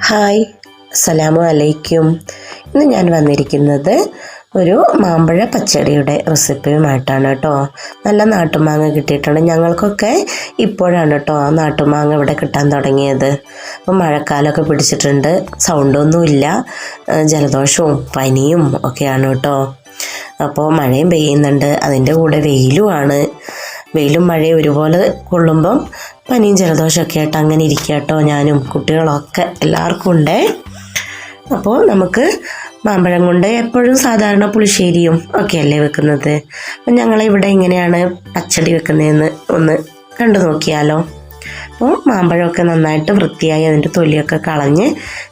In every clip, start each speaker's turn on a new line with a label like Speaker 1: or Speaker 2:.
Speaker 1: Hi, അസ്സലാമു അലൈക്കും. ഇന്ന് ഞാൻ വന്നിരിക്കുന്നത് ഒരു മാമ്പഴ പച്ചടിയുടെ റെസിപ്പിയുമായിട്ടാണ് കേട്ടോ. നല്ല നാട്ടുമാങ്ങ കിട്ടിയിട്ടുണ്ട്. ഞങ്ങൾക്കൊക്കെ ഇപ്പോഴാണ് കേട്ടോ ആ നാട്ടുമാങ്ങ ഇവിടെ കിട്ടാൻ തുടങ്ങിയത്. അപ്പോൾ മഴക്കാലമൊക്കെ പിടിച്ചിട്ടുണ്ട്, സൗണ്ടൊന്നുമില്ല, ജലദോഷവും പനിയും ഒക്കെയാണ് കേട്ടോ. അപ്പോൾ മഴയും പെയ്യുന്നുണ്ട്, അതിൻ്റെ കൂടെ വെയിലുമാണ്. വെയിലും മഴയും ഒരുപോലെ കൊള്ളുമ്പം പനിയും ജലദോഷമൊക്കെ ആയിട്ട് അങ്ങനെ ഇരിക്കുക കേട്ടോ. ഞാനും കുട്ടികളൊക്കെ എല്ലാവർക്കും ഉണ്ട്. അപ്പോൾ നമുക്ക് മാമ്പഴം കൊണ്ട് എപ്പോഴും സാധാരണ പുളിശ്ശേരിയും ഒക്കെയല്ലേ വെക്കുന്നത്. അപ്പം ഞങ്ങളിവിടെ ഇങ്ങനെയാണ് പച്ചടി വെക്കുന്നതെന്ന് ഒന്ന് കണ്ടു നോക്കിയാലോ. അപ്പോൾ മാമ്പഴമൊക്കെ നന്നായിട്ട് വൃത്തിയായി അതിൻ്റെ തൊലിയൊക്കെ കളഞ്ഞ്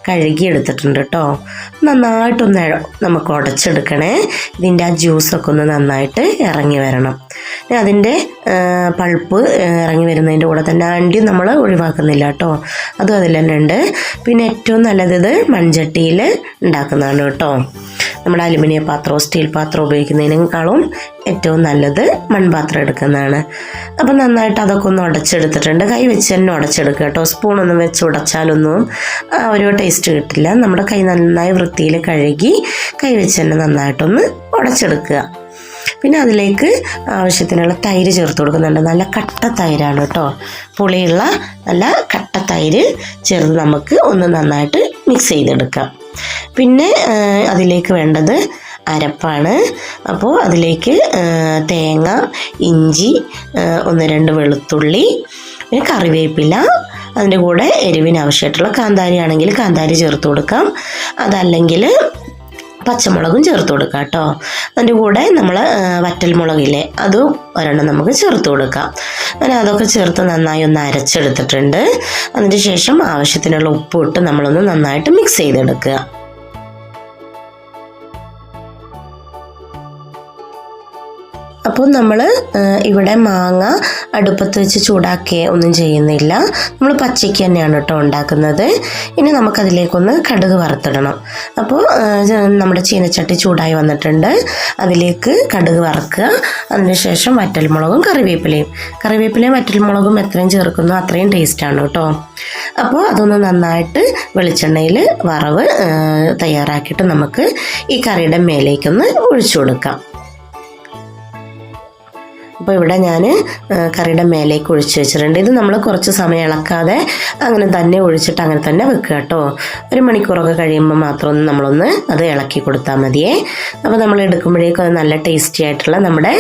Speaker 1: കഴുകി എടുത്തിട്ടുണ്ട് കേട്ടോ. നന്നായിട്ടൊന്ന് നമുക്ക് ഉടച്ചെടുക്കണേ. ഇതിൻ്റെ ആ ജ്യൂസൊക്കെ ഒന്ന് നന്നായിട്ട് ഇറങ്ങി വരണം. അതിൻ്റെ പൾപ്പ് ഇറങ്ങി വരുന്നതിൻ്റെ കൂടെ തന്നെ അണ്ടി നമ്മൾ ഒഴിവാക്കുന്നില്ല കേട്ടോ, അതും അതിൽ തന്നെ ഉണ്ട്. പിന്നെ ഏറ്റവും നല്ലത് ഇത് മൺചട്ടിയിൽ ഉണ്ടാക്കുന്നതാണ് കേട്ടോ. നമ്മുടെ അലുമിനിയം പാത്രമോ സ്റ്റീൽ പാത്രം ഉപയോഗിക്കുന്നതിനേക്കാളും ഏറ്റവും നല്ലത് മൺപാത്രം എടുക്കുന്നതാണ്. അപ്പം നന്നായിട്ട് അതൊക്കെ ഒന്ന് ഉടച്ചെടുത്തിട്ടുണ്ട്. കൈ വെച്ച് തന്നെ ഉടച്ചെടുക്കുക കേട്ടോ. സ്പൂണൊന്നും വെച്ച് ഉടച്ചാലൊന്നും ഒരു ടേസ്റ്റ് കിട്ടില്ല. നമ്മുടെ കൈ നന്നായി വൃത്തിയിൽ കഴുകി കൈ വെച്ച് തന്നെ നന്നായിട്ടൊന്ന് ഉടച്ചെടുക്കുക. പിന്നെ അതിലേക്ക് ആവശ്യത്തിനുള്ള തൈര് ചേർത്ത് കൊടുക്കുന്നുണ്ട്. നല്ല കട്ട തൈരാണ് കേട്ടോ, പുളിയുള്ള നല്ല കട്ട തൈര് ചേർത്ത് നമുക്ക് ഒന്ന് നന്നായിട്ട് മിക്സ് ചെയ്തെടുക്കാം. പിന്നെ അതിലേക്ക് വേണ്ടത് അരപ്പാണ്. അപ്പോൾ അതിലേക്ക് തേങ്ങ, ഇഞ്ചി, 1-2 വെളുത്തുള്ളി, പിന്നെ കറിവേപ്പില, അതിൻ്റെ കൂടെ എരിവിന് ആവശ്യമായിട്ടുള്ള കാന്താരി ആണെങ്കിൽ കാന്താരി ചേർത്ത് കൊടുക്കാം, അതല്ലെങ്കിൽ പച്ചമുളകും ചേർത്ത് കൊടുക്കാം കേട്ടോ. അതിൻ്റെ കൂടെ നമ്മൾ വറ്റൽ മുളകില്ലേ, അതും ഒരെണ്ണം നമുക്ക് ചേർത്ത് കൊടുക്കാം. അങ്ങനെ അതൊക്കെ ചേർത്ത് നന്നായി ഒന്ന് അരച്ചെടുത്തിട്ടുണ്ട്. അതിന് ശേഷം ആവശ്യത്തിനുള്ള ഉപ്പ് ഇട്ട് നമ്മളൊന്ന് നന്നായിട്ട് മിക്സ് ചെയ്തെടുക്കുക. അപ്പോൾ നമ്മൾ ഇവിടെ മാങ്ങ അടുപ്പത്ത് വെച്ച് ചൂടാക്കുക ഒന്നും ചെയ്യുന്നില്ല, നമ്മൾ പച്ചയ്ക്ക് തന്നെയാണ് കേട്ടോ ഉണ്ടാക്കുന്നത്. ഇനി നമുക്കതിലേക്കൊന്ന് കടുക് വറുത്തിടണം. അപ്പോൾ നമ്മുടെ ചീനച്ചട്ടി ചൂടായി വന്നിട്ടുണ്ട്. അതിലേക്ക് കടുക് വറുക്കുക. അതിനുശേഷം വറ്റൽമുളകും കറിവേപ്പിലയും വറ്റൽമുളകും എത്രയും ചേർക്കുന്നോ അത്രയും ടേസ്റ്റാണ് കേട്ടോ. അപ്പോൾ അതൊന്ന് നന്നായിട്ട് വെളിച്ചെണ്ണയിൽ വറവ് തയ്യാറാക്കിയിട്ട് നമുക്ക് ഈ കറിയുടെ മേലേക്കൊന്ന് ഒഴിച്ചു കൊടുക്കാം. അപ്പോൾ ഇവിടെ ഞാൻ കറിയുടെ മേലേക്ക് ഒഴിച്ച് വെച്ചിട്ടുണ്ട്. ഇത് നമ്മൾ കുറച്ച് സമയം ഇളക്കാതെ അങ്ങനെ തന്നെ ഒഴിച്ചിട്ട് അങ്ങനെ തന്നെ വെക്കുക കേട്ടോ. 1 മണിക്കൂറൊക്കെ കഴിയുമ്പോൾ മാത്രം നമ്മളൊന്ന് അത് ഇളക്കി കൊടുത്താൽ മതിയേ. അപ്പോൾ നമ്മൾ എടുക്കുമ്പോഴേക്കും അത് നല്ല ടേസ്റ്റി ആയിട്ടുള്ള നമ്മുടെ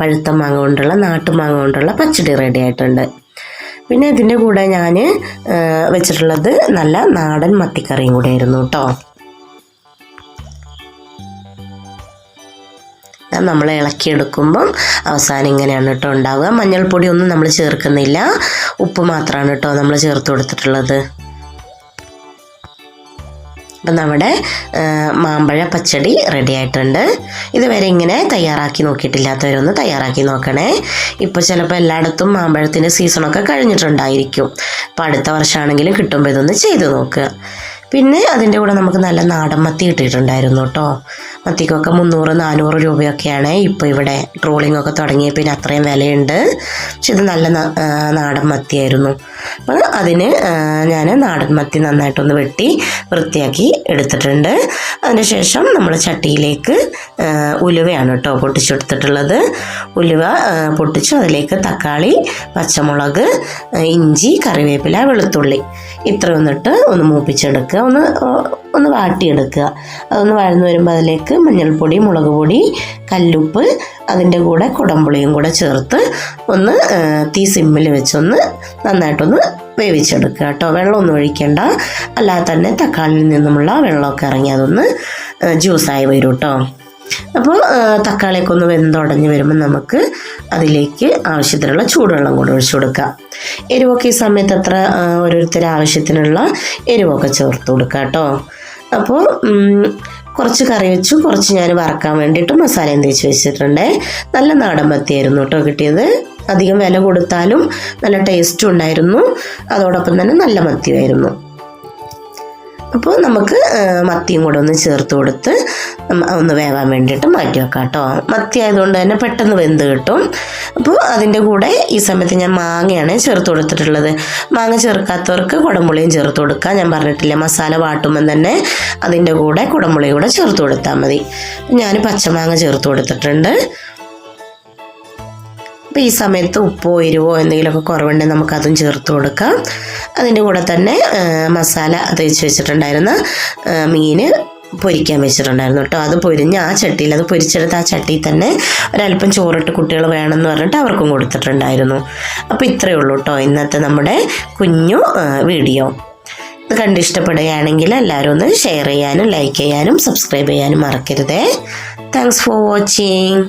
Speaker 1: പഴുത്ത മാങ്ങ കൊണ്ടുള്ള നാട്ടുമാങ്ങ കൊണ്ടുള്ള പച്ചടി റെഡി ആയിട്ടുണ്ട്. പിന്നെ ഇതിൻ്റെ കൂടെ ഞാൻ വെച്ചിട്ടുള്ളത് നല്ല നാടൻ മത്തിക്കറിയും കൂടെ ആയിരുന്നു കേട്ടോ. നമ്മൾ ഇളക്കിയെടുക്കുമ്പം അവസാനം ഇങ്ങനെയാണ് കേട്ടോ ഉണ്ടാവുക. മഞ്ഞൾപ്പൊടി ഒന്നും നമ്മൾ ചേർക്കുന്നില്ല, ഉപ്പ് മാത്രമാണ് കേട്ടോ നമ്മൾ ചേർത്ത് കൊടുത്തിട്ടുള്ളത്. അപ്പം നമ്മുടെ മാമ്പഴ പച്ചടി റെഡി ആയിട്ടുണ്ട്. ഇതുവരെ ഇങ്ങനെ തയ്യാറാക്കി നോക്കിയിട്ടില്ലാത്തവരൊന്ന് തയ്യാറാക്കി നോക്കണേ. ഇപ്പോൾ ചിലപ്പോൾ എല്ലായിടത്തും മാമ്പഴത്തിൻ്റെ സീസണൊക്കെ കഴിഞ്ഞിട്ടുണ്ടായിരിക്കും. അപ്പോൾ അടുത്ത വർഷമാണെങ്കിലും കിട്ടുമ്പോൾ ഇതൊന്ന് ചെയ്ത് നോക്കുക. പിന്നെ അതിൻ്റെ കൂടെ നമുക്ക് നല്ല നാടൻ മത്തി കിട്ടിയിട്ടുണ്ടായിരുന്നു കേട്ടോ. മത്തിക്കൊക്കെ 300-400 രൂപയൊക്കെയാണ് ഇപ്പോൾ ഇവിടെ. ട്രോളിംഗ് ഒക്കെ തുടങ്ങിയ പിന്നെ അത്രയും വിലയുണ്ട്. പക്ഷെ ഇത് നല്ല നാടൻ മത്തിയായിരുന്നു. അപ്പോൾ അതിന് ഞാൻ നാടൻ മത്തി നന്നായിട്ടൊന്ന് വെട്ടി വൃത്തിയാക്കി എടുത്തിട്ടുണ്ട്. അതിന് ശേഷം നമ്മൾ ചട്ടിയിലേക്ക് ഉലുവയാണ് കേട്ടോ പൊട്ടിച്ചെടുത്തിട്ടുള്ളത്. ഉലുവ പൊട്ടിച്ച് അതിലേക്ക് തക്കാളി, പച്ചമുളക്, ഇഞ്ചി, കറിവേപ്പില, വെളുത്തുള്ളി ഇത്രയൊന്നിട്ട് ഒന്ന് മൂപ്പിച്ചെടുക്കുക, ഒന്ന് വാട്ടിയെടുക്കുക. അതൊന്ന് വഴന്നു വരുമ്പോൾ അതിലേക്ക് മഞ്ഞൾപ്പൊടി, മുളക് പൊടി, കല്ലുപ്പ്, അതിൻ്റെ കൂടെ കുടംപുളിയും കൂടെ ചേർത്ത് ഒന്ന് തീ സിമ്മിൽ വെച്ചൊന്ന് നന്നായിട്ടൊന്ന് വേവിച്ചെടുക്കുക കേട്ടോ. വെള്ളമൊന്നും ഒഴിക്കേണ്ട, അല്ലാതെ തന്നെ തക്കാളിയിൽ നിന്നുമുള്ള വെള്ളമൊക്കെ ഇറങ്ങി അതൊന്ന് ജ്യൂസായി വരും കേട്ടോ. അപ്പോൾ തക്കാളിയൊക്കെ ഒന്ന് വെന്തുടഞ്ഞ് വരുമ്പോൾ നമുക്ക് അതിലേക്ക് ആവശ്യത്തിനുള്ള ചൂടുവെള്ളം കൂടെ ഒഴിച്ചു കൊടുക്കാം. എരിവൊക്കെ ഈ സമയത്ത് അത്ര ഓരോരുത്തരുടെ ആവശ്യത്തിനുള്ള എരിവൊക്കെ ചേർത്ത് കൊടുക്കാം കേട്ടോ. അപ്പോൾ കുറച്ച് കറി വെച്ചു, കുറച്ച് ഞാൻ വറക്കാൻ വേണ്ടിയിട്ട് മസാലയും തേച്ച് വെച്ചിട്ടുണ്ട്. നല്ല നാടൻ മത്തിയായിരുന്നു കേട്ടോ കിട്ടിയത്. അധികം വില കൊടുത്താലും നല്ല ടേസ്റ്റും ഉണ്ടായിരുന്നു, അതോടൊപ്പം തന്നെ നല്ല മത്തിയായിരുന്നു. അപ്പോൾ നമുക്ക് മത്തിയും കൂടെ ഒന്ന് ചേർത്ത് കൊടുത്ത് ഒന്ന് വേവാൻ വേണ്ടിയിട്ട് മാറ്റി വെക്കാം കേട്ടോ. മത്തി ആയതുകൊണ്ട് തന്നെ പെട്ടെന്ന് വെന്ത് കിട്ടും. അപ്പോൾ അതിൻ്റെ കൂടെ ഈ സമയത്ത് ഞാൻ മാങ്ങയാണ് ചേർത്ത് കൊടുത്തിട്ടുള്ളത്. മാങ്ങ ചേർക്കാത്തവർക്ക് കുടംപുളിയും ചേർത്ത് കൊടുക്കാം. ഞാൻ പറഞ്ഞിട്ടില്ല, മസാല വാട്ടുമ്പം തന്നെ അതിൻ്റെ കൂടെ കുടംപുളിയും കൂടെ ചേർത്ത് കൊടുത്താൽ മതി. ഞാൻ പച്ചമാങ്ങ ചേർത്ത് കൊടുത്തിട്ടുണ്ട്. അപ്പോൾ ഈ സമയത്ത് ഉപ്പോ എരിവോ എന്തെങ്കിലുമൊക്കെ കുറവുണ്ടെങ്കിൽ നമുക്കതും ചേർത്ത് കൊടുക്കാം. അതിൻ്റെ കൂടെ തന്നെ മസാല തേച്ച് വെച്ചിട്ടുണ്ടായിരുന്ന മീൻ പൊരിക്കാൻ വെച്ചിട്ടുണ്ടായിരുന്നു കേട്ടോ. അത് പൊരിഞ്ഞ് ആ ചട്ടിയിൽ, അത് പൊരിച്ചെടുത്ത് ആ ചട്ടിയിൽ തന്നെ ഒരല്പം ചോറിട്ട് കുട്ടികൾ വേണമെന്ന് പറഞ്ഞിട്ട് അവർക്കും കൊടുത്തിട്ടുണ്ടായിരുന്നു. അപ്പോൾ ഇത്രയേ ഉള്ളൂ കേട്ടോ ഇന്നത്തെ നമ്മുടെ കുഞ്ഞു വീഡിയോ. ഇത് കണ്ടിഷ്ടപ്പെടുകയാണെങ്കിൽ എല്ലാവരും ഒന്ന് ഷെയർ ചെയ്യാനും ലൈക്ക് ചെയ്യാനും സബ്സ്ക്രൈബ് ചെയ്യാനും മറക്കരുതേ. Thanks for watching.